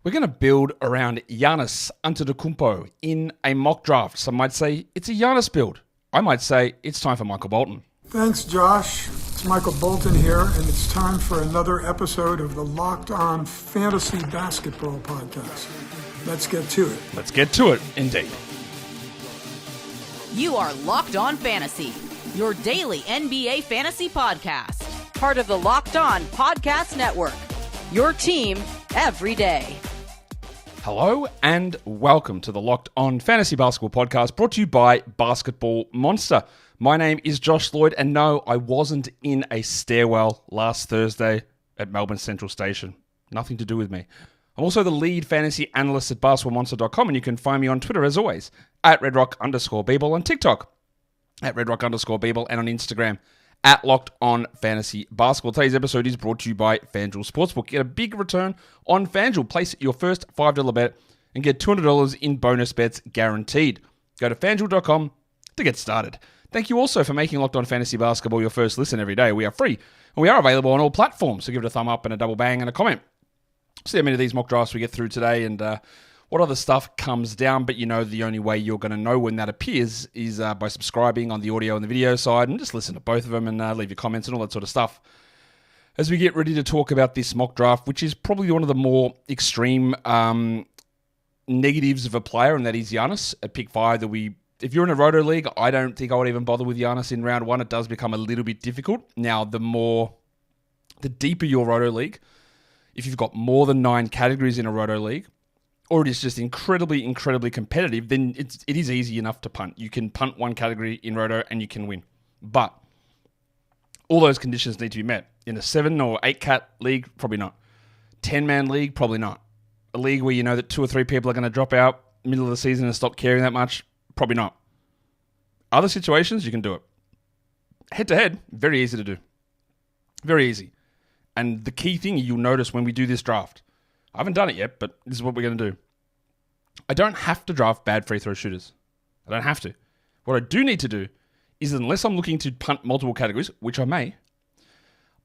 We're going to build around Giannis Antetokounmpo in a mock draft. Some might say it's a Giannis build. I might say it's time for Michael Bolton. Thanks, Josh. It's Michael Bolton here, and it's time for another episode of the Locked On Fantasy Basketball Podcast. Let's get to it. Let's get to it, indeed. You are Locked On Fantasy, your daily NBA fantasy podcast. Part of the Locked On Podcast Network, your team every day. Hello and welcome to the Locked On Fantasy Basketball Podcast, brought to you by Basketball Monster. My name is Josh Lloyd, and no, I wasn't in a stairwell last Thursday at Melbourne Central Station. Nothing to do with me. I'm also the lead fantasy analyst at basketballmonster.com, and you can find me on Twitter, as always, at redrock_bball, on TikTok, at redrock_bball, and on Instagram, at Locked On Fantasy Basketball. Today's episode is brought to you by FanDuel Sportsbook. Get a big return on FanDuel. Place your first $5 bet and get $200 in bonus bets guaranteed. Go to FanDuel.com to get started. Thank you also for making Locked On Fantasy Basketball your first listen every day. We are free, and we are available on all platforms, so give it a thumb up and a double bang and a comment. See how many of these mock drafts we get through today and what other stuff comes down. But you know the only way you're going to know when that appears is by subscribing on the audio and the video side, and just listen to both of them and leave your comments and all that sort of stuff. As we get ready to talk about this mock draft, which is probably one of the more extreme negatives of a player, and that is Giannis at pick 5 that if you're in a roto league, I don't think I would even bother with Giannis in round 1. It does become a little bit difficult. Now, the deeper your roto league, if you've got more than 9 categories in a roto league, or it is just incredibly, incredibly competitive, then it is easy enough to punt. You can punt one category in roto and you can win. But all those conditions need to be met. In a 7 or 8 cat league, probably not. 10-man league, probably not. A league where you know that 2 or 3 people are going to drop out middle of the season and stop caring that much, probably not. Other situations, you can do it. Head-to-head, very easy to do. Very easy. And the key thing you'll notice when we do this draft, I haven't done it yet, but this is what we're going to do. I don't have to draft bad free throw shooters. I don't have to. What I do need to do is, unless I'm looking to punt multiple categories, which I may,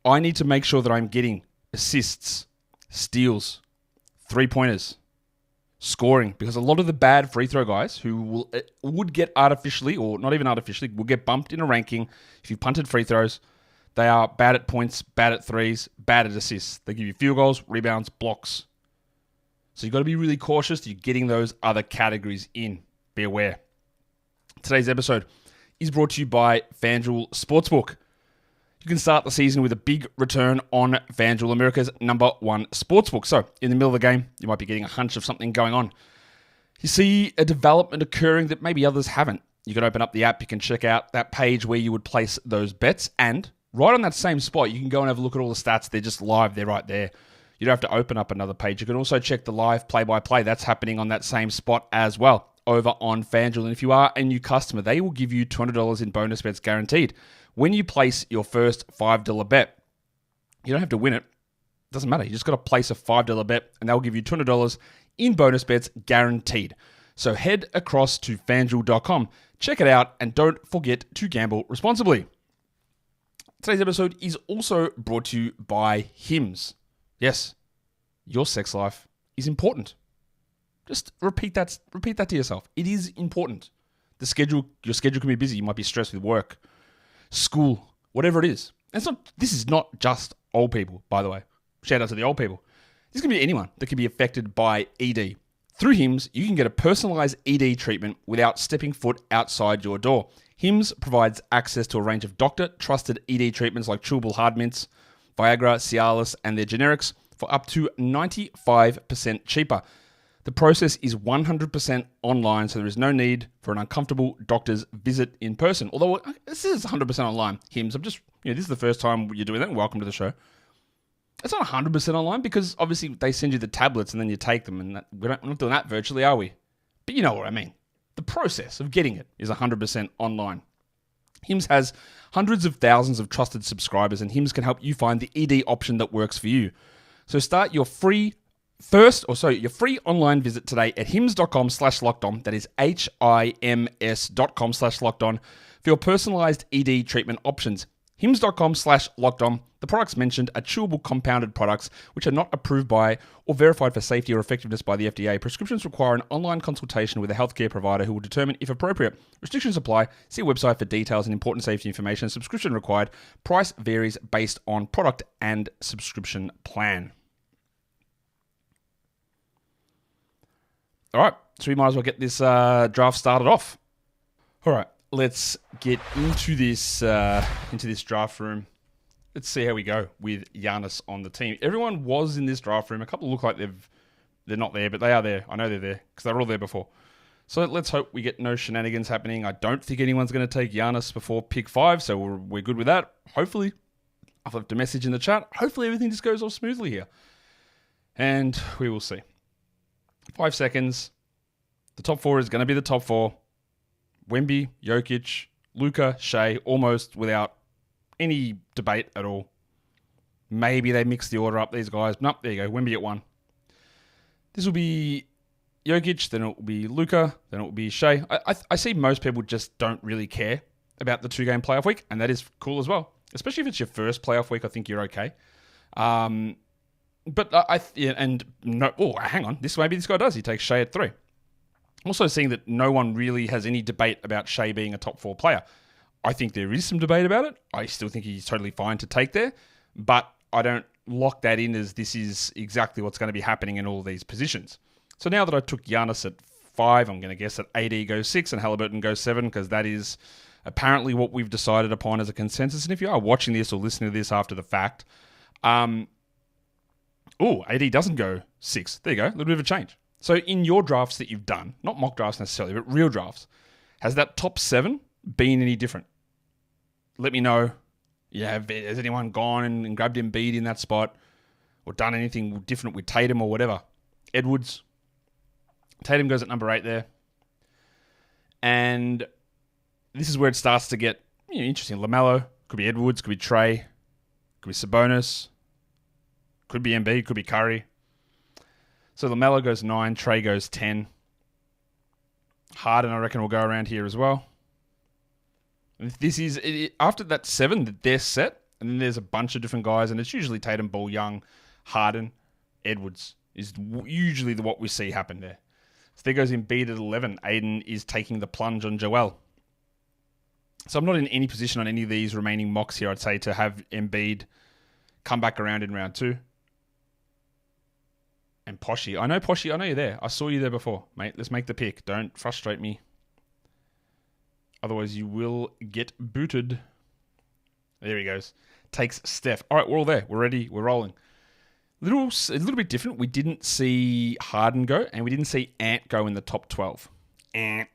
I need to make sure that I'm getting assists, steals, 3-pointers, scoring, because a lot of the bad free throw guys who would get artificially, or not even artificially, will get bumped in a ranking if you punted free throws. They are bad at points, bad at threes, bad at assists. They give you field goals, rebounds, blocks. So you've got to be really cautious that you're getting those other categories in. Be aware. Today's episode is brought to you by FanDuel Sportsbook. You can start the season with a big return on FanDuel, America's #1 sportsbook. So in the middle of the game, you might be getting a hunch of something going on. You see a development occurring that maybe others haven't. You can open up the app, you can check out that page where you would place those bets, and right on that same spot, you can go and have a look at all the stats. They're just live. They're right there. You don't have to open up another page. You can also check the live play-by-play. That's happening on that same spot as well over on FanDuel. And if you are a new customer, they will give you $200 in bonus bets guaranteed when you place your first $5 bet. You don't have to win it. It doesn't matter. You just got to place a $5 bet, and they'll give you $200 in bonus bets guaranteed. So head across to FanDuel.com, check it out, and don't forget to gamble responsibly. Today's episode is also brought to you by Hims. Yes, your sex life is important. Just repeat that to yourself. It is important. Your schedule can be busy. You might be stressed with work, school, whatever it is. This is not just old people, by the way. Shout out to the old people. This can be anyone that can be affected by ED. Through Hims, you can get a personalized ED treatment without stepping foot outside your door. Hims provides access to a range of doctor-trusted ED treatments like chewable hard mints, Viagra, Cialis, and their generics for up to 95% cheaper. The process is 100% online, so there is no need for an uncomfortable doctor's visit in person. Although this is 100% online, Hims. This is the first time you're doing that. Welcome to the show. It's not 100% online because obviously they send you the tablets and then you take them, and we're not doing that virtually, are we? But you know what I mean. The process of getting it is 100% online. Hims has hundreds of thousands of trusted subscribers, and Hims can help you find the ED option that works for you. So start your free online visit today at hims.com/lockedon. That is HIMS.com/lockedon for your personalized ED treatment options. Hims.com/lockedon. The products mentioned are chewable compounded products which are not approved by or verified for safety or effectiveness by the FDA. Prescriptions require an online consultation with a healthcare provider who will determine if appropriate. Restrictions apply. See website for details and important safety information. Subscription required. Price varies based on product and subscription plan. All right, so we might as well get this draft started off. All right, let's get into this draft room. Let's see how we go with Giannis on the team. Everyone was in this draft room. A couple look like they're not there, but they are there. I know they're there because they were all there before. So let's hope we get no shenanigans happening. I don't think anyone's going to take Giannis before pick 5, so we're good with that. Hopefully, I've left a message in the chat. Hopefully everything just goes off smoothly here. And we will see. 5 seconds. The top 4 is going to be the top 4. Wemby, Jokic, Luka, Shea, almost without any debate at all. Maybe they mix the order up, these guys. Nope, there you go. Wemby at 1. This will be Jokic, then it will be Luka, then it will be Shea. I see most people just don't really care about the 2-game playoff week, and that is cool as well. Especially if it's your first playoff week, I think you're okay. Hang on. Maybe this guy does. He takes Shea at 3. Also seeing that no one really has any debate about Shea being a top 4 player. I think there is some debate about it. I still think he's totally fine to take there, but I don't lock that in as this is exactly what's going to be happening in all these positions. So now that I took Giannis at 5, I'm going to guess that AD goes 6 and Halliburton goes 7 because that is apparently what we've decided upon as a consensus. And if you are watching this or listening to this after the fact, AD doesn't go 6. There you go, a little bit of a change. So in your drafts that you've done, not mock drafts necessarily, but real drafts, has that top 7 been any different? Let me know. Yeah, has anyone gone and grabbed Embiid in that spot or done anything different with Tatum or whatever? Edwards. Tatum goes at number 8 there. And this is where it starts to get interesting. LaMelo, could be Edwards, could be Trey, could be Sabonis, could be Embiid, could be Curry. So LaMelo goes 9, Trey goes 10. Harden, I reckon, will go around here as well. This is after that 7, they're set, and then there's a bunch of different guys, and it's usually Tatum, Ball, Young, Harden, Edwards is usually what we see happen there. So there goes Embiid at 11. Aiden is taking the plunge on Joel. So I'm not in any position on any of these remaining mocks here, I'd say, to have Embiid come back around in round 2. And Poshy. I know you're there. I saw you there before, mate. Let's make the pick. Don't frustrate me. Otherwise, you will get booted. There he goes. Takes Steph. All right, we're all there. We're ready. We're rolling. A little bit different. We didn't see Harden go, and we didn't see Ant go in the top 12. Ant.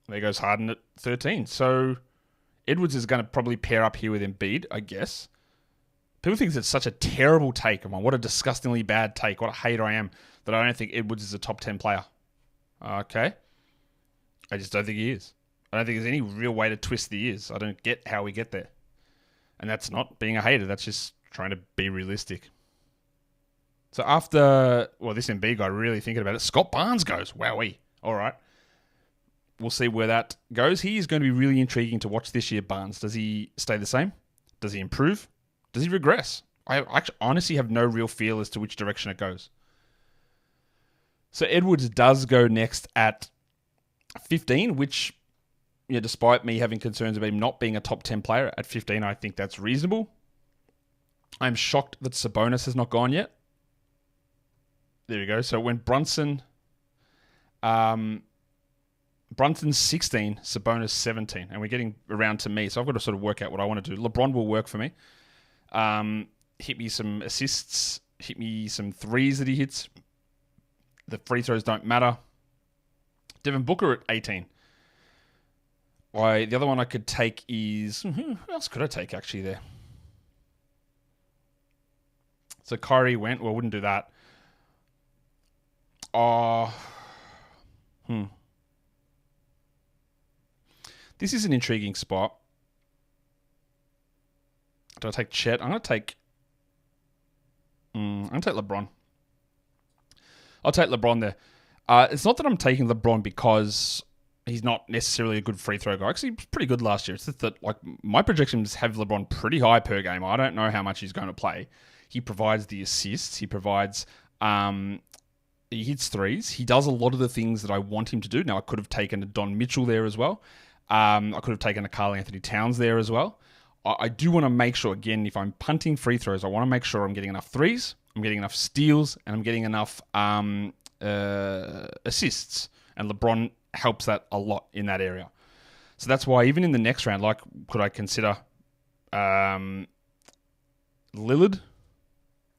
There goes Harden at 13. So Edwards is going to probably pair up here with Embiid, I guess. People think it's such a terrible take. What a disgustingly bad take. What a hater I am that I don't think Edwards is a top 10 player. Okay. I just don't think he is. I don't think there's any real way to twist the ears. I don't get how we get there. And that's not being a hater. That's just trying to be realistic. So after, this Embiid guy, really thinking about it, Scott Barnes goes. Wowee. All right. We'll see where that goes. He is going to be really intriguing to watch this year, Barnes. Does he stay the same? Does he improve? Does he regress? I actually honestly have no real feel as to which direction it goes. So Edwards does go next at 15, which, despite me having concerns about him not being a top 10 player at 15, I think that's reasonable. I'm shocked that Sabonis has not gone yet. There we go. So when Brunson's 16, Sabonis 17, and we're getting around to me, so I've got to sort of work out what I want to do. LeBron will work for me. Hit me some assists, hit me some threes that he hits. The free throws don't matter. Devin Booker at 18. The other one I could take is... Who else could I take actually there? So Kyrie went. Well, I wouldn't do that. This is an intriguing spot. Do I take Chet? I'm going to take LeBron. I'll take LeBron there. It's not that I'm taking LeBron because he's not necessarily a good free throw guy, because he was pretty good last year. It's just that, my projections have LeBron pretty high per game. I don't know how much he's going to play. He provides the assists. He provides... he hits threes. He does a lot of the things that I want him to do. Now, I could have taken a Don Mitchell there as well. I could have taken a Karl Anthony Towns there as well. I do want to make sure, again, if I'm punting free throws, I want to make sure I'm getting enough threes, I'm getting enough steals, and I'm getting enough assists. And LeBron helps that a lot in that area. So that's why even in the next round, could I consider Lillard?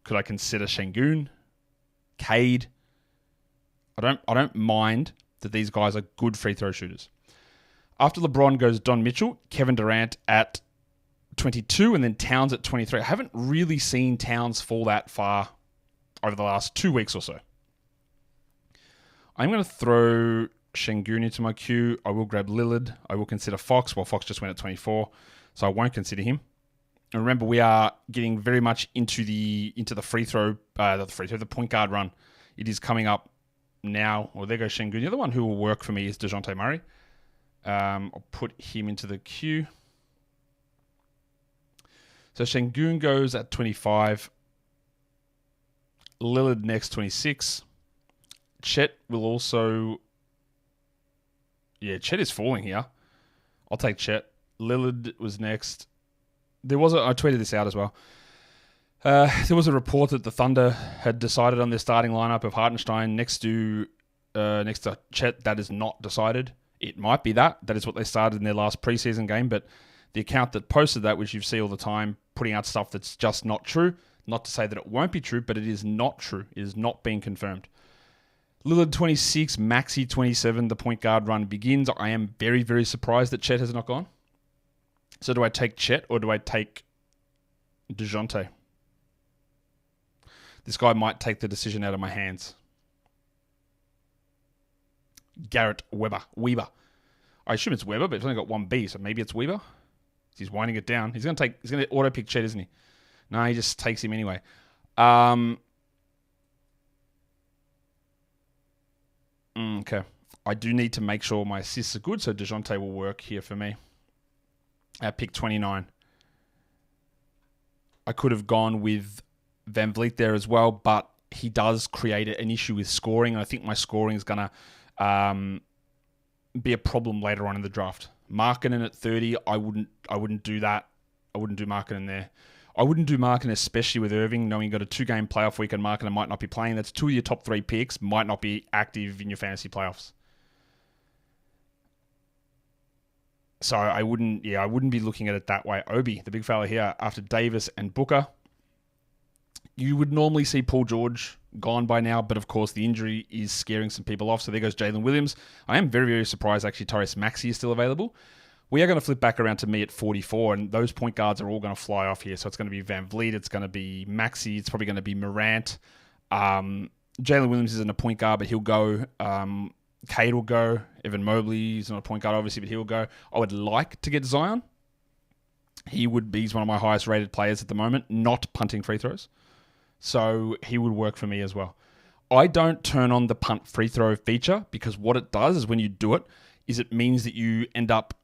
Could I consider Şengün? Cade? I don't mind that these guys are good free throw shooters. After LeBron goes Don Mitchell, Kevin Durant at 22, and then Towns at 23. I haven't really seen Towns fall that far over the last 2 weeks or so. I'm going to throw Şengün into my queue. I will grab Lillard. I will consider Fox. Well, Fox just went at 24, so I won't consider him. And remember, we are getting very much into the the point guard run. It is coming up now. Well, there goes Şengün. The other one who will work for me is DeJounte Murray. I'll put him into the queue. So Şengün goes at 25. Lillard next, 26. Chet will also... Yeah, Chet is falling here. I'll take Chet. Lillard was next. I tweeted this out as well. There was a report that the Thunder had decided on their starting lineup of Hartenstein next to Chet. That is not decided. It might be that. That is what they started in their last preseason game, but the account that posted that, which you see all the time, putting out stuff that's just not true. Not to say that it won't be true, but it is not true. It is not being confirmed. Lillard 26, Maxey 27. The point guard run begins. I am very, very surprised that Chet has not gone. So do I take Chet or do I take DeJounte? This guy might take the decision out of my hands. Garrett Weber. I assume it's Weber, but it's only got one B, so maybe it's Weber. He's winding it down. He's going to auto pick Chet, isn't he? No, he just takes him anyway. Okay. I do need to make sure my assists are good, so DeJounte will work here for me. At pick 29. I could have gone with Van Vliet there as well, but he does create an issue with scoring, and I think my scoring is going to be a problem later on in the draft. Markkanen at 30, I wouldn't do that. I wouldn't do Markkanen there. I wouldn't do Markkanen, especially with Irving, knowing you've got a 2-game playoff week and Markkanen might not be playing. That's 2 of your top 3 picks, might not be active in your fantasy playoffs. So I wouldn't be looking at it that way. Obi, the big fella here, after Davis and Booker, you would normally see Paul George gone by now, but of course the injury is scaring some people off. So there goes Jalen Williams. I am very, very surprised actually Tyrese Maxey is still available. We are going to flip back around to me at 44, and those point guards are all going to fly off here. So it's going to be Van Vliet, it's going to be Maxey, it's probably going to be Morant. Jalen Williams isn't a point guard, but he'll go. Cade will go. Evan Mobley is not a point guard, obviously, but he'll go. I would like to get Zion. He's one of my highest rated players at the moment, not punting free throws. So he would work for me as well. I don't turn on the punt free throw feature because what it does is when you do it, is it means that you end up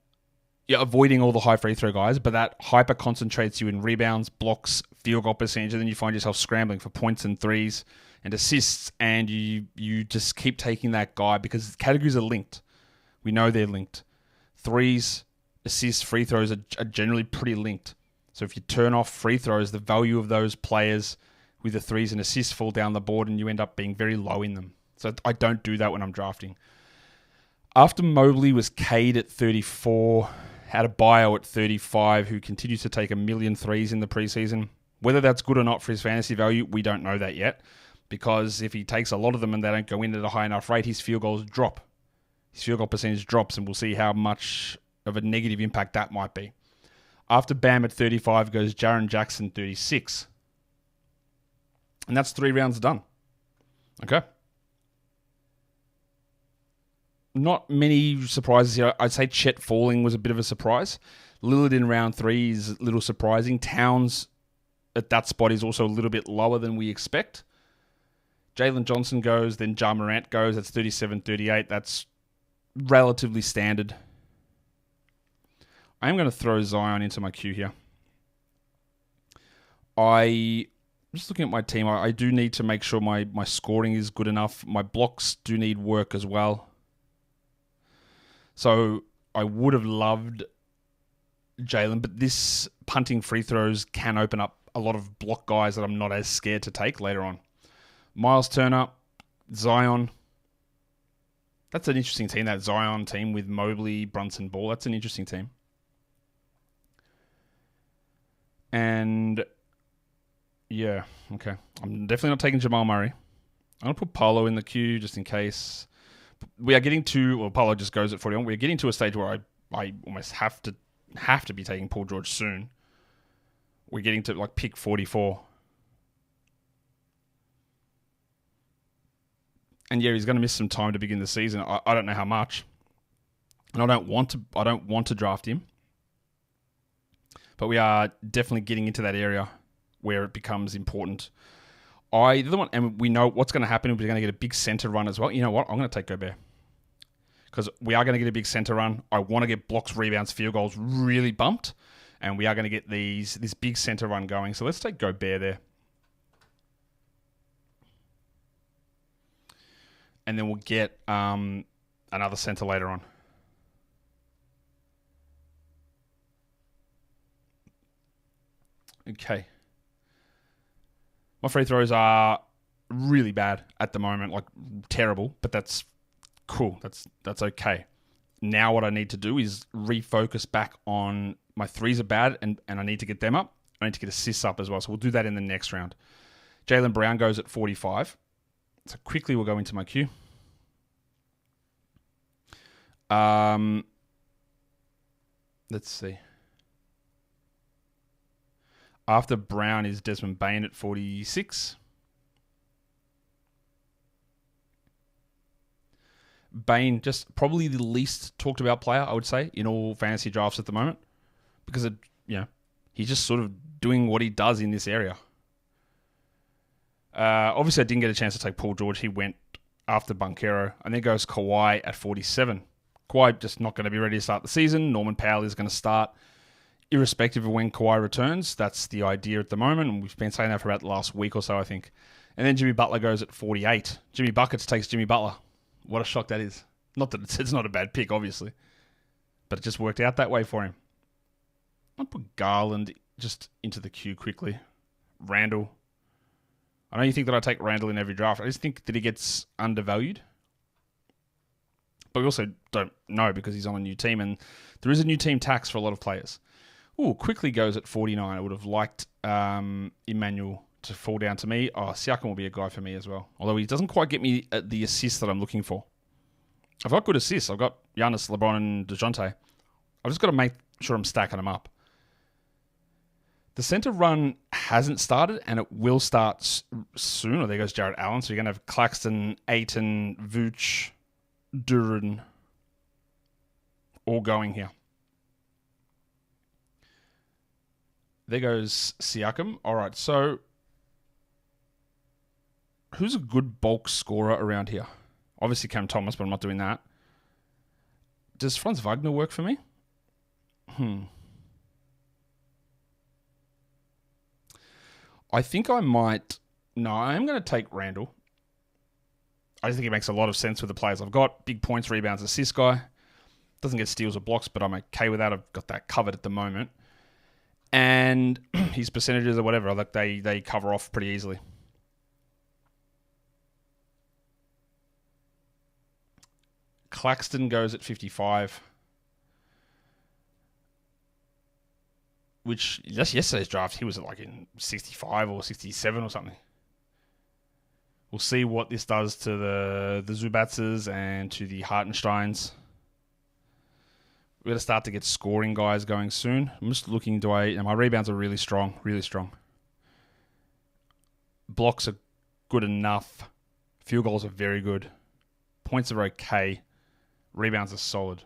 avoiding all the high free throw guys, but that hyper concentrates you in rebounds, blocks, field goal percentage, and then you find yourself scrambling for points and threes and assists, and you just keep taking that guy because categories are linked. We know they're linked. Threes, assists, free throws are generally pretty linked. So if you turn off free throws, the value of those players with the threes and assists fall down the board and you end up being very low in them. So I don't do that when I'm drafting. After Mobley was Cade at 34, Adebayo at 35, who continues to take 1 million threes in the preseason. Whether that's good or not for his fantasy value, we don't know that yet. Because if he takes a lot of them and they don't go in at a high enough rate, his field goals drop. His field goal percentage drops, and we'll see how much of a negative impact that might be. After Bam at 35 goes Jaren Jackson 36. And that's 3 rounds done. Okay. Not many surprises here. I'd say Chet falling was a bit of a surprise. Lillard in round 3 is a little surprising. Towns at that spot is also a little bit lower than we expect. Jalen Johnson goes, then Ja Morant goes. That's 37-38. That's relatively standard. I am going to throw Zion into my queue here. Just looking at my team, I do need to make sure my scoring is good enough. My blocks do need work as well. So I would have loved Jalen, but this punting free throws can open up a lot of block guys that I'm not as scared to take later on. Miles Turner, Zion. That's an interesting team, that Zion team with Mobley, Brunson, Ball. That's an interesting team. And yeah, okay. I'm definitely not taking Jamal Murray. I'm going to put Paolo in the queue just in case. We are getting to, well, Paolo just goes at 41. We're getting to a stage where I almost have to be taking Paul George soon. We're getting to like pick 44. And yeah, he's going to miss some time to begin the season. I don't know how much. And I don't want to draft him. But we are definitely getting into that area where it becomes important. And we know what's going to happen. We're going to get a big center run as well. You know what? I'm going to take Gobert. Because we are going to get a big center run. I want to get blocks, rebounds, field goals really bumped. And we are going to get this big center run going. So let's take Gobert there. And then we'll get another center later on. Okay. My free throws are really bad at the moment, like terrible, but that's cool. That's okay. Now what I need to do is refocus back on my threes are bad and I need to get them up. I need to get assists up as well. So we'll do that in the next round. Jaylen Brown goes at 45. So quickly we'll go into my queue. Let's see. After Brown is Desmond Bane at 46. Bane, just probably the least talked about player, I would say, in all fantasy drafts at the moment. Because, he's just sort of doing what he does in this area. Obviously, I didn't get a chance to take Paul George. He went after Banchero. And then goes Kawhi at 47. Kawhi just not going to be ready to start the season. Norman Powell is going to start. Irrespective of when Kawhi returns, that's the idea at the moment. And we've been saying that for about the last week or so, I think. And then Jimmy Butler goes at 48. Jimmy Buckets takes Jimmy Butler. What a shock that is. Not that it's not a bad pick, obviously. But it just worked out that way for him. I'll put Garland just into the queue quickly. Randall. I know you think that I take Randall in every draft. I just think that he gets undervalued. But we also don't know because he's on a new team. And there is a new team tax for a lot of players. Ooh, quickly goes at 49. I would have liked Emmanuel to fall down to me. Oh, Siakam will be a guy for me as well. Although he doesn't quite get me the assist that I'm looking for. I've got good assists. I've got Giannis, LeBron, and DeJounte. I've just got to make sure I'm stacking them up. The center run hasn't started, and it will start soon. Oh, there goes Jarrett Allen. So you're going to have Claxton, Ayton, Vooch, Duran all going here. There goes Siakam. All right, so who's a good bulk scorer around here? Obviously Cam Thomas, but I'm not doing that. Does Franz Wagner work for me? I think I might... No, I am going to take Randall. I just think it makes a lot of sense with the players I've got. Big points, rebounds, assist guy. Doesn't get steals or blocks, but I'm okay with that. I've got that covered at the moment. And his percentages or whatever, like they cover off pretty easily. Claxton goes at 55. Which, just yesterday's draft, he was like in 65 or 67 or something. We'll see what this does to the Zubatses and to the Hartensteins. We're going to start to get scoring guys going soon. I'm just looking, my rebounds are really strong, really strong. Blocks are good enough. Field goals are very good. Points are okay. Rebounds are solid.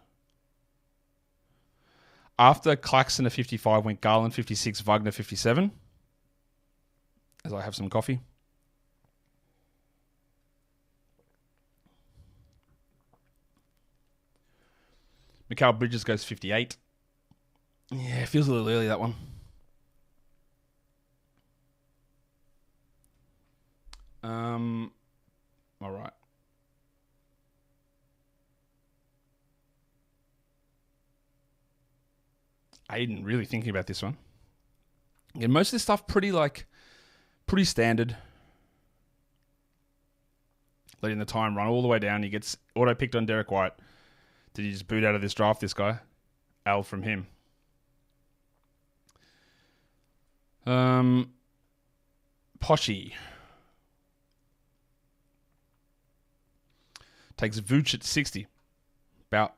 After Claxton at 55 went Garland 56, Wagner 57. As I have some coffee. Mikal Bridges goes 58. Yeah, it feels a little early, that one. All right. Aiden, really thinking about this one. Yeah, most of this stuff pretty standard. Letting the time run all the way down. He gets auto-picked on Derek White. Did he just boot out of this draft, this guy? L from him. Poshy. Takes Vooch at 60. About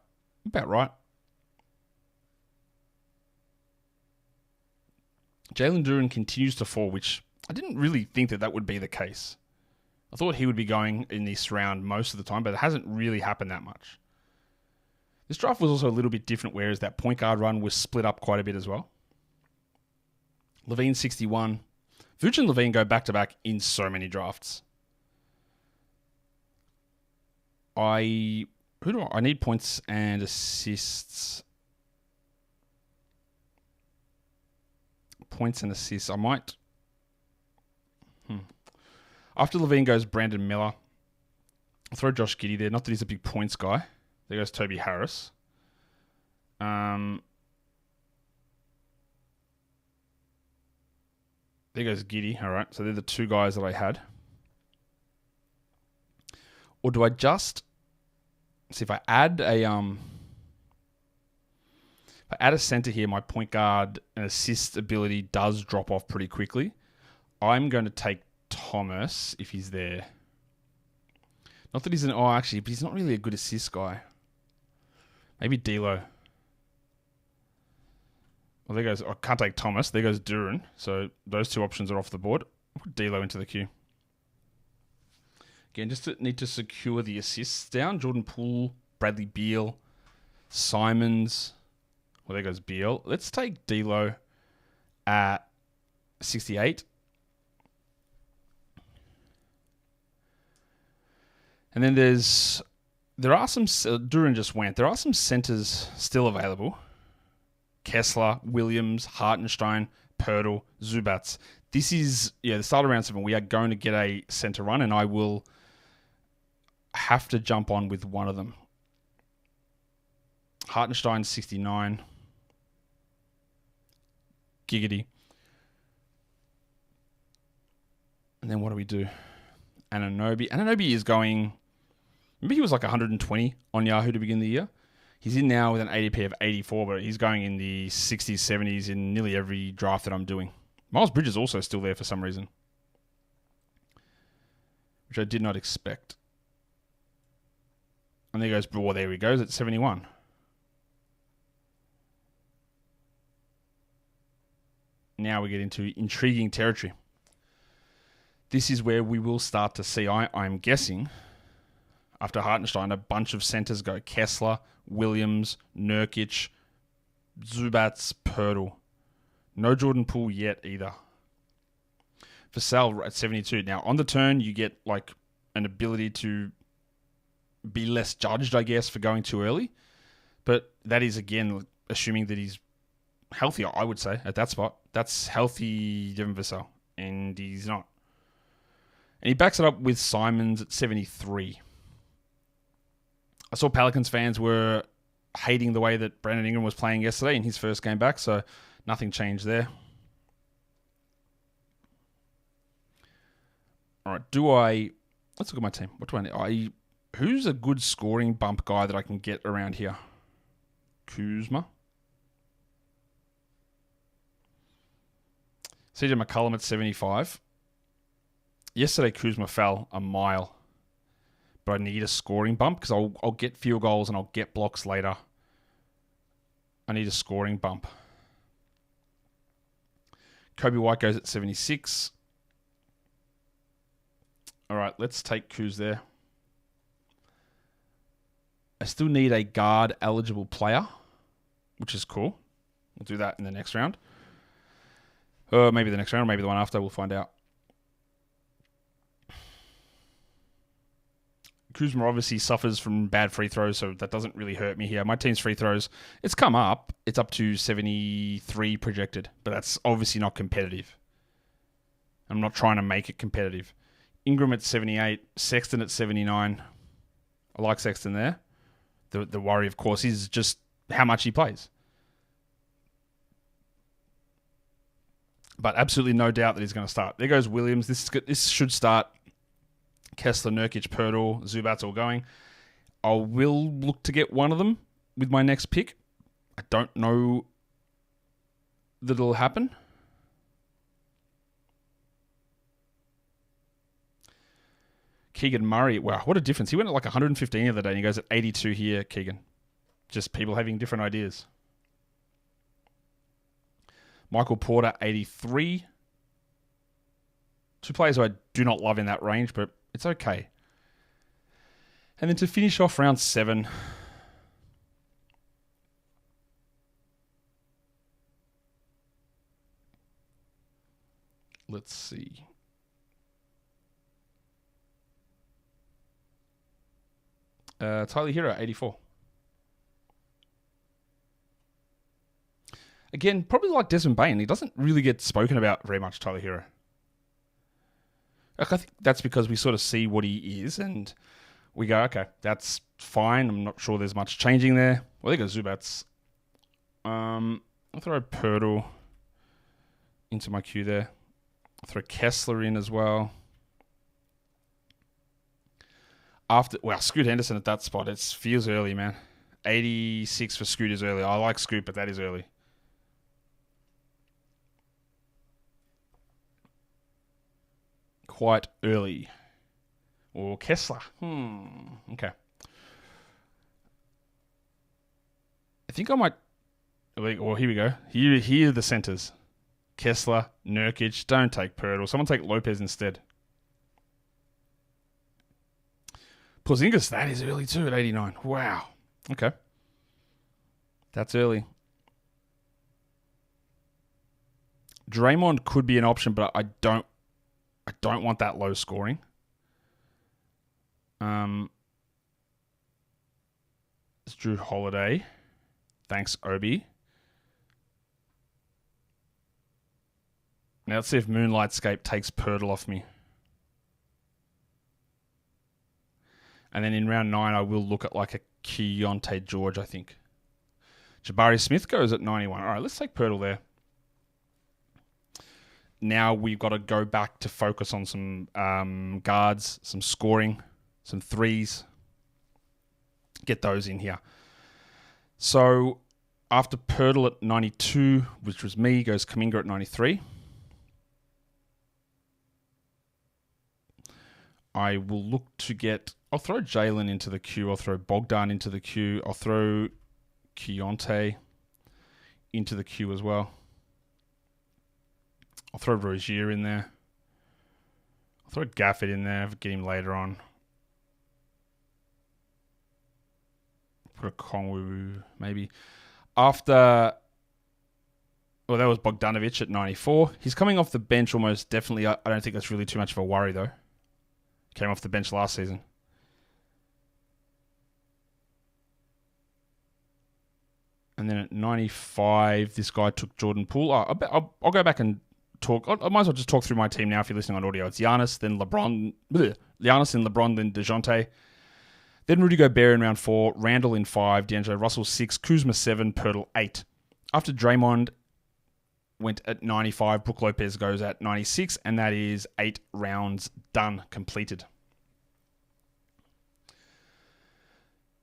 right. Jalen Duren continues to fall, which I didn't really think that would be the case. I thought he would be going in this round most of the time, but it hasn't really happened that much. This draft was also a little bit different, whereas that point guard run was split up quite a bit as well. Levine 61. Vooch and Levine go back-to-back in so many drafts. I need points and assists. Points and assists. I might... After Levine goes Brandon Miller. I'll throw Josh Giddey there. Not that he's a big points guy. There goes Toby Harris. There goes Giddey. All right. So they're the two guys that I had. Or do I just... See, if I add a center here, my point guard and assist ability does drop off pretty quickly. I'm going to take Thomas if he's there. Not that he's but he's not really a good assist guy. Maybe D'Lo. Well, there goes... I can't take Thomas. There goes Duren. So those two options are off the board. I'll put D'Lo into the queue. Again, just need to secure the assists down. Jordan Poole, Bradley Beal, Simons. Well, there goes Beal. Let's take D'Lo at 68. And then there are some... Duren just went. There are some centers still available. Kessler, Williams, Hartenstein, Pirtle, Zubats. This is, the start of round 7. We are going to get a center run, and I will have to jump on with one of them. Hartenstein, 69. Giggity. And then what do we do? Anunoby. Anunoby is going... Maybe he was like 120 on Yahoo to begin the year. He's in now with an ADP of 84, but he's going in the 60s, 70s in nearly every draft that I'm doing. Miles Bridges also still there for some reason, which I did not expect. And there goes... Well, there he goes at 71. Now we get into intriguing territory. This is where we will start to see, I'm guessing, after Hartenstein, a bunch of centers go. Kessler, Williams, Nurkic, Zubats, Pirtle. No Jordan Poole yet either. Vassell at 72. Now, on the turn, you get like an ability to be less judged, I guess, for going too early. But that is, again, assuming that he's healthier, I would say, at that spot. That's healthy Devin Vassell, and he's not. And he backs it up with Simons at 73. I saw Pelicans fans were hating the way that Brandon Ingram was playing yesterday in his first game back, so nothing changed there. All right, let's look at my team. What do I need? Who's a good scoring bump guy that I can get around here? Kuzma. CJ McCollum at 75. Yesterday, Kuzma fell a mile. But I need a scoring bump because I'll get field goals and I'll get blocks later. I need a scoring bump. Kobe White goes at 76. All right, let's take Kuz there. I still need a guard-eligible player, which is cool. We'll do that in the next round. Maybe the next round or maybe the one after. We'll find out. Kuzma obviously suffers from bad free throws, so that doesn't really hurt me here. My team's free throws, it's come up. It's up to 73 projected, but that's obviously not competitive. I'm not trying to make it competitive. Ingram at 78, Sexton at 79. I like Sexton there. The worry, of course, is just how much he plays. But absolutely no doubt that he's going to start. There goes Williams. This should start. Kessler, Nurkic, Poeltl, Zubats all going. I will look to get one of them with my next pick. I don't know that it'll happen. Keegan Murray, wow, what a difference. He went at like 115 the other day and he goes at 82 here, Keegan. Just people having different ideas. Michael Porter, 83. Two players who I do not love in that range, but it's okay. And then to finish off round 7, let's see. Tyler Hero, 84. Again, probably like Desmond Bain. He doesn't really get spoken about very much, Tyler Hero. I think that's because we sort of see what he is and we go, okay, that's fine. I'm not sure there's much changing there. Well, there goes Zubats. I'll throw Poeltl into my queue there. I'll throw Kessler in as well. Scoot Henderson at that spot. It feels early, man. 86 for Scoot is early. I like Scoot, but that is early. Quite early. Or Kessler. Okay. I think I might... Well, here we go. Here are the centers. Kessler, Nurkic. Don't take Poeltl. Someone take Lopez instead. Porzingis, that is early too at 89. Wow. Okay. That's early. Draymond could be an option, but I don't want that low scoring. It's Drew Holiday. Thanks, Obi. Now let's see if Moonlightscape takes Poeltl off me. And then in round 9, I will look at like a Keontae George, I think. Jabari Smith goes at 91. All right, let's take Poeltl there. Now we've got to go back to focus on some guards, some scoring, some threes. Get those in here. So after Poeltl at 92, which was me, goes Kuminga at 93. I will look to get... I'll throw Jalen into the queue. I'll throw Bogdan into the queue. I'll throw Keontae into the queue as well. I'll throw Rozier in there. I'll throw Gafford in there. Get him later on. Put a Kongwu maybe. After... Well, that was Bogdanovic at 94. He's coming off the bench almost definitely. I don't think that's really too much of a worry, though. Came off the bench last season. And then at 95, this guy took Jordan Poole. I'll go back and talk. I might as well just talk through my team now if you're listening on audio. It's Giannis, then LeBron. Giannis, then LeBron, then DeJounte. Then Rudy Gobert in round 4. Randall in 5. D'Angelo Russell 6. Kuzma 7. Poeltl 8. After Draymond went at 95, Brook Lopez goes at 96. And that is 8 rounds done, completed.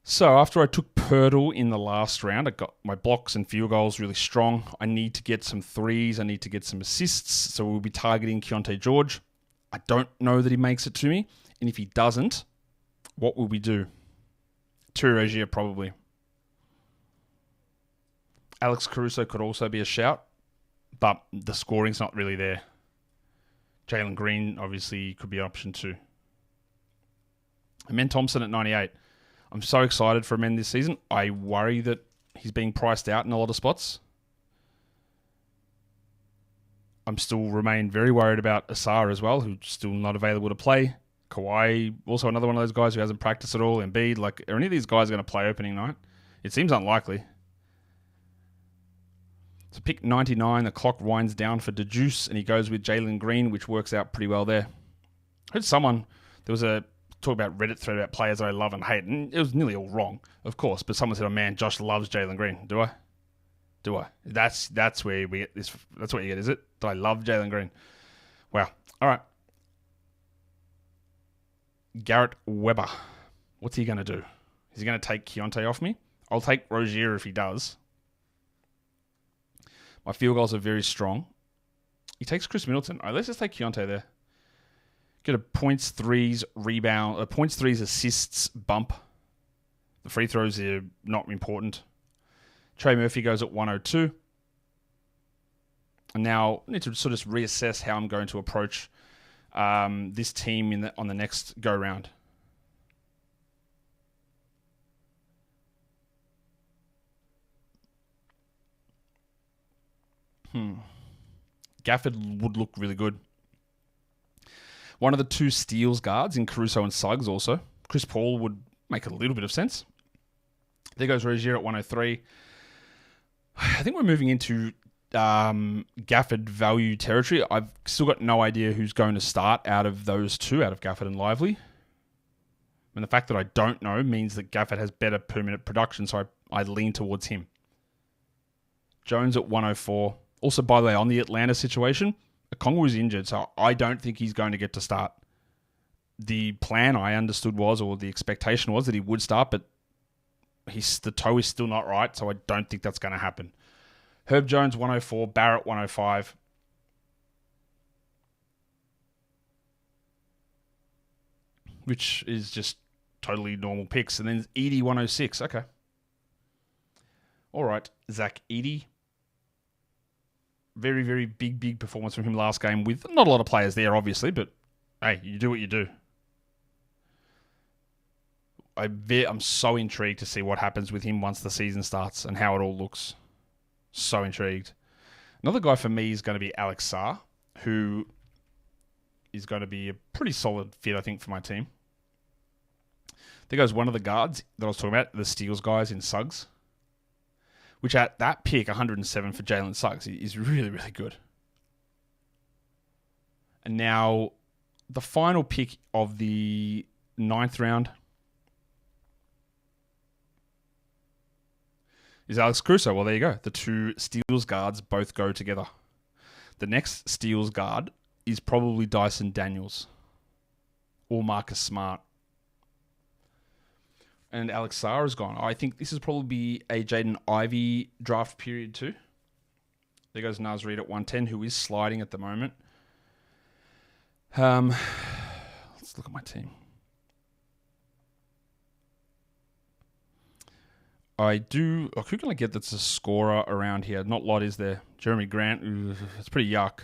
So after I took Poeltl in the last round, I got my blocks and field goals really strong. I need to get some threes. I need to get some assists. So we'll be targeting Keontae George. I don't know that he makes it to me. And if he doesn't, what will we do? Terry Rozier probably. Alex Caruso could also be a shout, but the scoring's not really there. Jalen Green obviously could be an option too. Amen Thompson at 98. I'm so excited for Amen this season. I worry that he's being priced out in a lot of spots. I'm still remain very worried about Asar as well, who's still not available to play. Kawhi, also another one of those guys who hasn't practiced at all. Embiid, like, are any of these guys going to play opening night? It seems unlikely. So pick 99, the clock winds down for DeJuice, and he goes with Jalen Green, which works out pretty well there. I heard there was a talk about Reddit thread about players that I love and hate, and it was nearly all wrong, of course, but someone said, oh man, Josh loves Jalen Green. Do I? That's where we get this. That's what you get, is it? Do I love Jalen Green? Wow. All right. Garrett Weber. What's he going to do? Is he going to take Keontae off me? I'll take Rozier if he does. My field goals are very strong. He takes Chris Middleton. All right, let's just take Keontae there. Get a points, threes, rebound, points, threes, assists bump. The free throws are not important. Trey Murphy goes at 102. And now I need to sort of reassess how I'm going to approach this team on the next go round. Gafford would look really good. One of the two steals guards in Caruso and Suggs also. Chris Paul would make a little bit of sense. There goes Rozier at 103. I think we're moving into Gafford value territory. I've still got no idea who's going to start out of those two, out of Gafford and Lively. And the fact that I don't know means that Gafford has better per minute production, so I lean towards him. Jones at 104. Also, by the way, on the Atlanta situation, Okongwu is injured, so I don't think he's going to get to start. The plan I understood was, or the expectation was, that he would start, but the toe is still not right, so I don't think that's going to happen. Herb Jones, 104. Barrett, 105. Which is just totally normal picks. And then Edey, 106. Okay. All right. Zach Edey. Very, very big performance from him last game with not a lot of players there, obviously, but hey, you do what you do. I'm so intrigued to see what happens with him once the season starts and how it all looks. So intrigued. Another guy for me is going to be Alex Sarr, who is going to be a pretty solid fit, I think, for my team. There goes one of the guards that I was talking about, the steals guys in Suggs, which at that pick, 107 for Jalen Suggs, is really, really good. And now, the final pick of the 9th round is Alex Caruso. Well, there you go. The two steals guards both go together. The next steals guard is probably Dyson Daniels or Marcus Smart. And Alex Sarr is gone. I think this is probably a Jaden Ivey draft period too. There goes Naz Reid at 110, who is sliding at the moment. Let's look at my team. Who can I get that's a scorer around here? Not a lot, is there? Jeremy Grant, it's pretty yuck.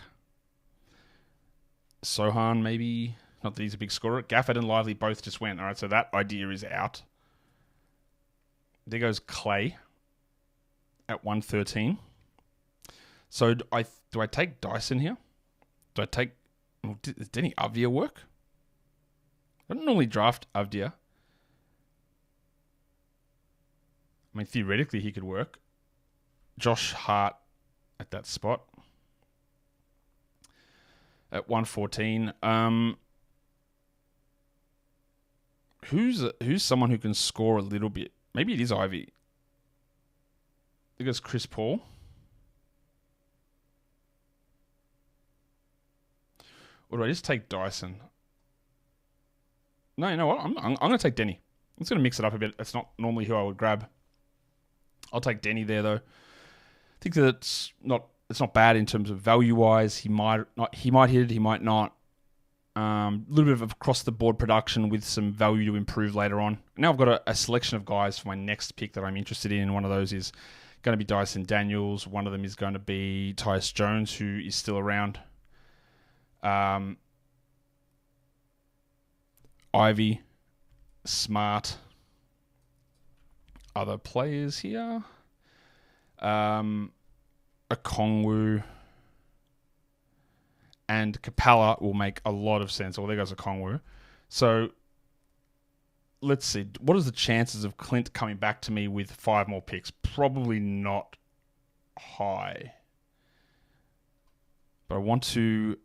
Sohan, maybe. Not that he's a big scorer. Gafford and Lively both just went. All right, so that idea is out. There goes Clay at 113. So do I take Dyson here? Do I take... Does Denny Avdia work? I don't normally draft Avdia. I mean, theoretically, he could work. Josh Hart at that spot. At 114. Who's someone who can score a little bit? Maybe it is Ivy. There goes Chris Paul. Or do I just take Dyson? No, you know what? I'm going to take Denny. I'm just going to mix it up a bit. That's not normally who I would grab. I'll take Denny there, though. I think that it's not bad in terms of value-wise. He might hit it, he might not. A little bit of across-the-board production with some value to improve later on. Now I've got a selection of guys for my next pick that I'm interested in. One of those is going to be Dyson Daniels. One of them is going to be Tyus Jones, who is still around. Ivy, Smart. Other players here. Okongwu. And Capella will make a lot of sense. Oh, there goes Okongwu. So let's see. What is the chances of Clint coming back to me with 5 more picks? Probably not high. But I want to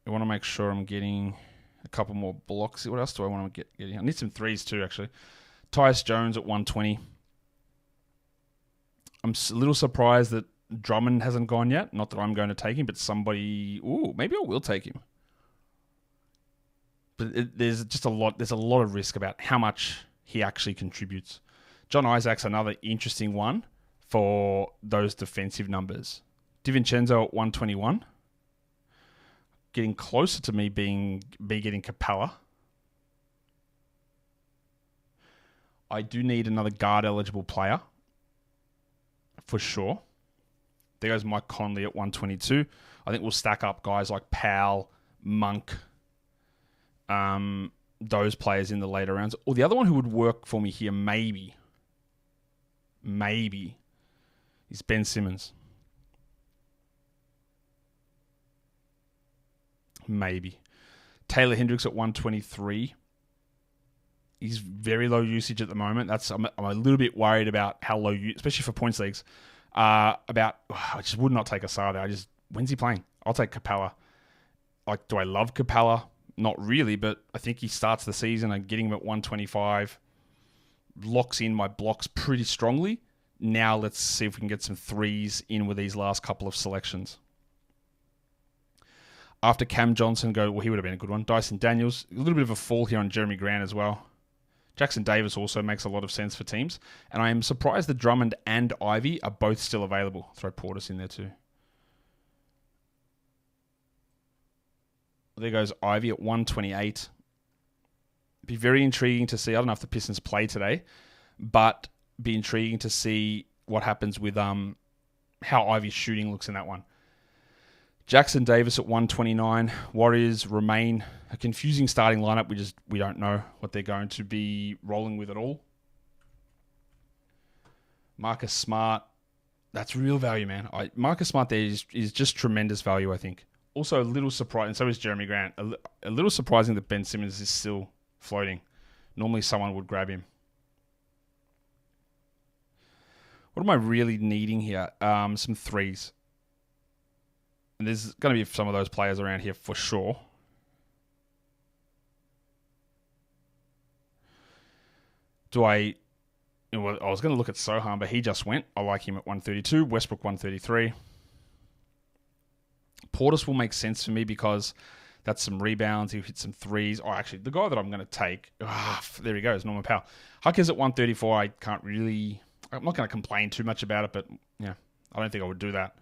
make sure I'm getting a couple more blocks. What else do I want to get in? I need some threes too, actually. Tyus Jones at 120. I'm a little surprised that Drummond hasn't gone yet. Not that I'm going to take him, but somebody... Ooh, maybe I will take him. But there's just a lot... There's a lot of risk about how much he actually contributes. John Isaac's another interesting one for those defensive numbers. DiVincenzo at 121. Getting closer to me getting Capella. I do need another guard-eligible player. For sure. There goes Mike Conley at 122. I think we'll stack up guys like Powell, Monk, those players in the later rounds. Or the other one who would work for me here, maybe, is Ben Simmons. Maybe. Taylor Hendricks at 123. He's very low usage at the moment. I'm a little bit worried about how low, especially for points leagues. I just would not take Asar there. When's he playing? I'll take Capella. Like, do I love Capella? Not really, but I think he starts the season and getting him at 125 locks in my blocks pretty strongly. Now let's see if we can get some threes in with these last couple of selections. After Cam Johnson he would have been a good one. Dyson Daniels, a little bit of a fall here on Jeremy Grant as well. Jackson Davis also makes a lot of sense for teams. And I am surprised that Drummond and Ivy are both still available. Throw Portis in there too. There goes Ivy at 128. Be very intriguing to see. I don't know if the Pistons play today, but be intriguing to see what happens with how Ivy's shooting looks in that one. Jackson Davis at 129. Warriors remain a confusing starting lineup. We don't know what they're going to be rolling with at all. Marcus Smart, that's real value, man. Marcus Smart there is just tremendous value, I think. Also a little surprising, and so is Jeremy Grant. A little surprising that Ben Simmons is still floating. Normally someone would grab him. What am I really needing here? Some threes. And there's going to be some of those players around here for sure. I was going to look at Sohan, but he just went. I like him at 132. Westbrook 133. Portis will make sense for me because that's some rebounds. He'll hit some threes. Oh, actually, the guy that I'm going to take, there he goes, Norman Powell. Hucker's at 134. I'm not going to complain too much about it, but yeah, I don't think I would do that.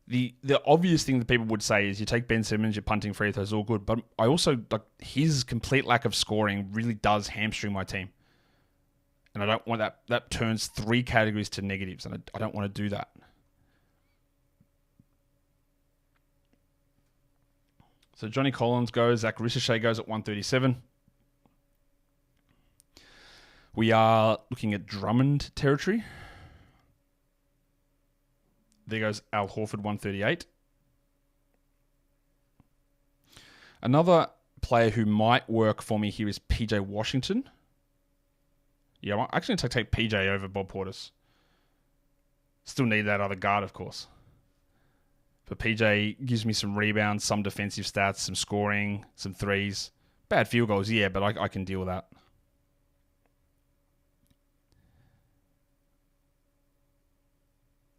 The obvious thing that people would say is you take Ben Simmons, you're punting free throws, all good. But I also, his complete lack of scoring really does hamstring my team. And I don't want that. That turns 3 categories to negatives, and I don't want to do that. So Johnny Collins goes, Zach Ricochet goes at 137. We are looking at Drummond territory. There goes Al Horford, 138. Another player who might work for me here is PJ Washington. Yeah, I'm actually going to take PJ over Bob Portis. Still need that other guard, of course. But PJ gives me some rebounds, some defensive stats, some scoring, some threes. Bad field goals, yeah, but I can deal with that.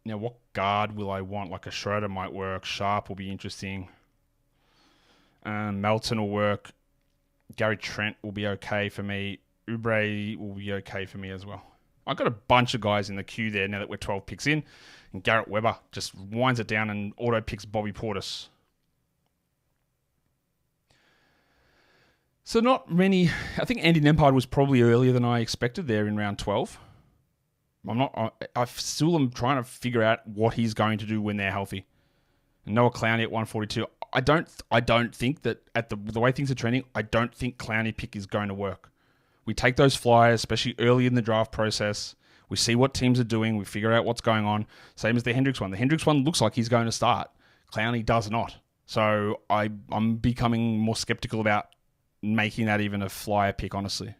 Now, what guard will I want? Like a Schroeder might work. Sharp will be interesting. Melton will work. Gary Trent will be okay for me. Oubre will be okay for me as well. I've got a bunch of guys in the queue there now that we're 12 picks in. And Garrett Weber just winds it down and auto picks Bobby Portis. So not many. I think Andy Nembhard was probably earlier than I expected there in round 12. I still am trying to figure out what he's going to do when they're healthy. And Noah Clowney at 142. I don't think that at the way things are trending, I don't think Clowney pick is going to work. We take those flyers, especially early in the draft process. We see what teams are doing. We figure out what's going on. Same as the Hendricks one. The Hendricks one looks like he's going to start. Clowney does not. So I'm becoming more skeptical about making that even a flyer pick, honestly.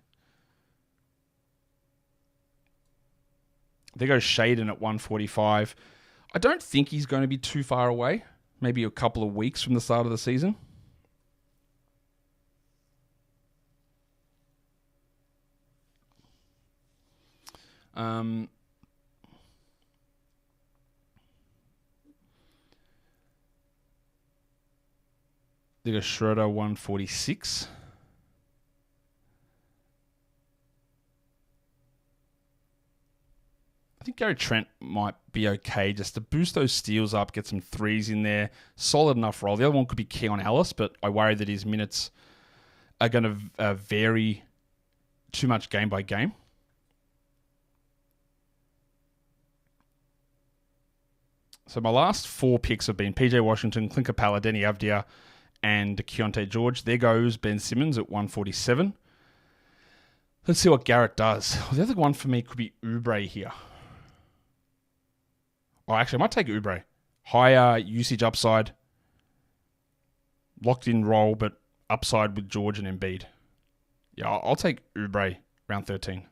There goes Shaden at 145. I don't think he's going to be too far away. Maybe a couple of weeks from the start of the season. There goes Schroeder, 146. I think Gary Trent might be okay just to boost those steals up, get some threes in there. Solid enough role. The other one could be Keon Ellis, but I worry that his minutes are going to vary too much game by game. So my last 4 picks have been PJ Washington, Clint Capella, Denny Avdia, and Keontae George. There goes Ben Simmons at 147. Let's see what Garrett does. The other one for me could be Oubre here. Oh, actually, I might take Oubre. Higher usage upside. Locked in role, but upside with George and Embiid. Yeah, I'll take Oubre round 13.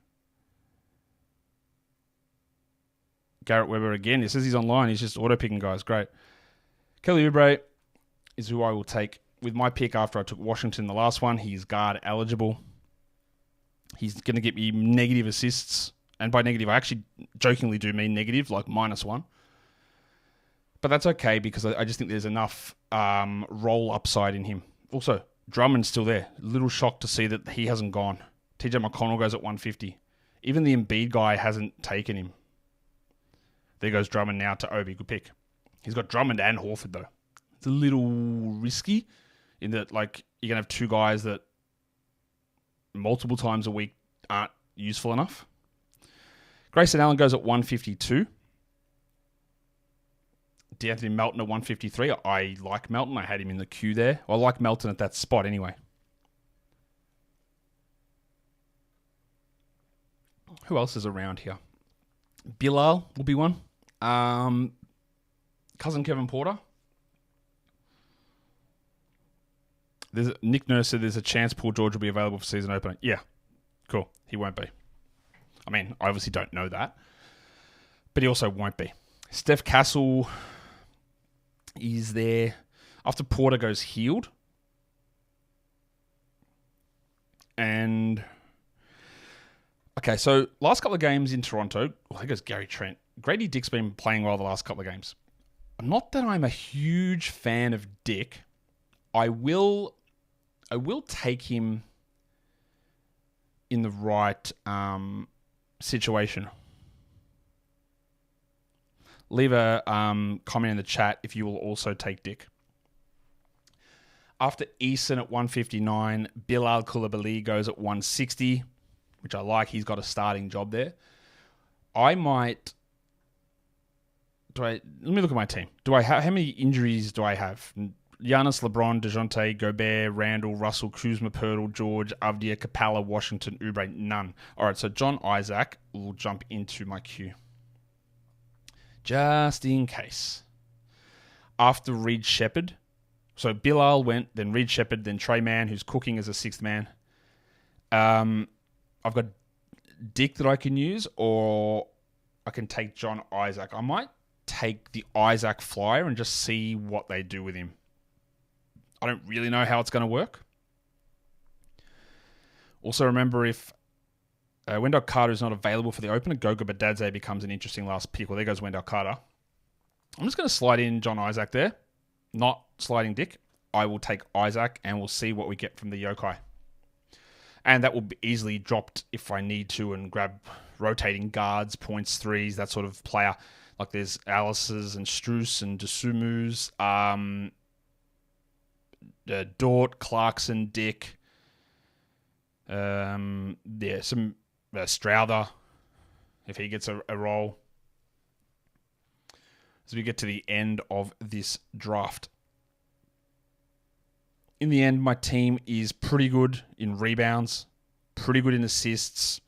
Garrett Weber again. He says he's online. He's just auto-picking guys. Great. Kelly Oubre is who I will take with my pick after I took Washington the last one. He's guard eligible. He's going to get me negative assists. And by negative, I actually jokingly do mean negative, like -1. But that's okay because I just think there's enough roll upside in him. Also, Drummond's still there. A little shocked to see that he hasn't gone. TJ McConnell goes at 150. Even the Embiid guy hasn't taken him. There goes Drummond now to Obi. Good pick. He's got Drummond and Horford, though. It's a little risky in that, like, you're going to have 2 guys that multiple times a week aren't useful enough. Grayson Allen goes at 152. D'Anthony Melton at 153. I like Melton. I had him in the queue there. I like Melton at that spot anyway. Who else is around here? Bilal will be one. Cousin Kevin Porter. Nick Nurse said there's a chance Paul George will be available for season opener. Yeah, cool. He won't be. I mean, I obviously don't know that. But he also won't be. Steph Castle is there after Porter goes healed. And okay, so last couple of games in Toronto, I think it's Gary Trent. Grady Dick's been playing well the last couple of games. Not that I'm a huge fan of Dick. I will take him in the right situation. Leave a comment in the chat if you will also take Dick. After Eason at 159, Bilal Coulibaly goes at 160, which I like. He's got a starting job there. I might... let me look at my team. How many injuries do I have? Giannis, LeBron, DeJounte, Gobert, Randall, Russell, Kuzma, Pirtle, George, Avdia, Capella, Washington, Oubre, none. All right, so John Isaac will jump into my queue. Just in case. After Reed Shepherd. So Bilal went, then Reed Shepherd, then Trey Mann, who's cooking as a 6th man. I've got Dick that I can use, or I can take John Isaac. I might take the Isaac flyer and just see what they do with him. I don't really know how it's going to work. Also, remember if Wendell Carter is not available for the opener, Goga Badadze becomes an interesting last pick. Well, there goes Wendell Carter. I'm just going to slide in John Isaac there. Not sliding Dick. I will take Isaac and we'll see what we get from the Yokai. And that will be easily dropped if I need to and grab rotating guards, points, threes, that sort of player. Like there's Alice's and Struce and Desumu's, Dort, Clarkson, Dick. Some Strouder, if he gets a role. As we get to the end of this draft. In the end, my team is pretty good in rebounds, pretty good in assists,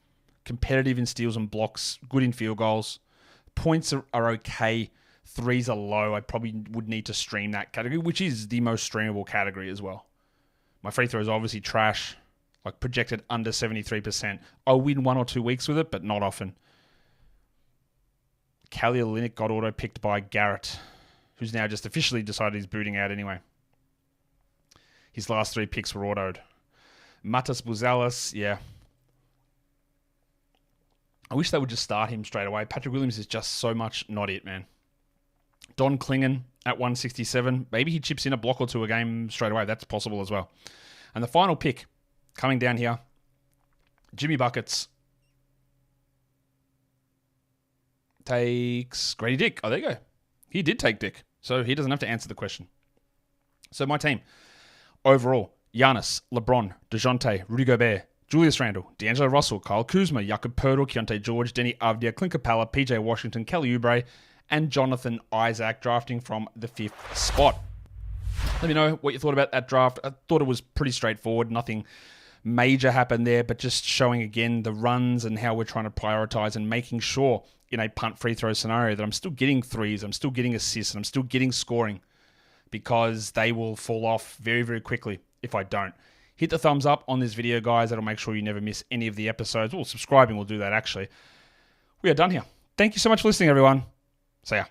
competitive in steals and blocks, good in field goals. Points are okay. Threes are low. I probably would need to stream that category, which is the most streamable category as well. My free throw is obviously trash, like projected under 73%. I'll win 1 or 2 weeks with it, but not often. Kelly Olynyk got auto-picked by Garrett, who's now just officially decided he's booting out anyway. His last 3 picks were autoed. Matas Buzalis, yeah. I wish they would just start him straight away. Patrick Williams is just so much not it, man. Don Klingon at 167. Maybe he chips in a block or 2 a game straight away. That's possible as well. And the final pick coming down here, Jimmy Buckets takes Grady Dick. Oh, there you go. He did take Dick, so he doesn't have to answer the question. So my team, overall, Giannis, LeBron, DeJounte, Rudy Gobert, Julius Randle, D'Angelo Russell, Kyle Kuzma, Jakob Poeltl, Keontae George, Denny Avdia, Clint Capella, PJ Washington, Kelly Oubre, and Jonathan Isaac, drafting from the 5th spot. Let me know what you thought about that draft. I thought it was pretty straightforward. Nothing major happened there, but just showing again the runs and how we're trying to prioritize and making sure in a punt free throw scenario that I'm still getting threes, I'm still getting assists, and I'm still getting scoring, because they will fall off very, very quickly if I don't. Hit the thumbs up on this video, guys. That'll make sure you never miss any of the episodes. Well, subscribing will do that, actually. We are done here. Thank you so much for listening, everyone. See ya.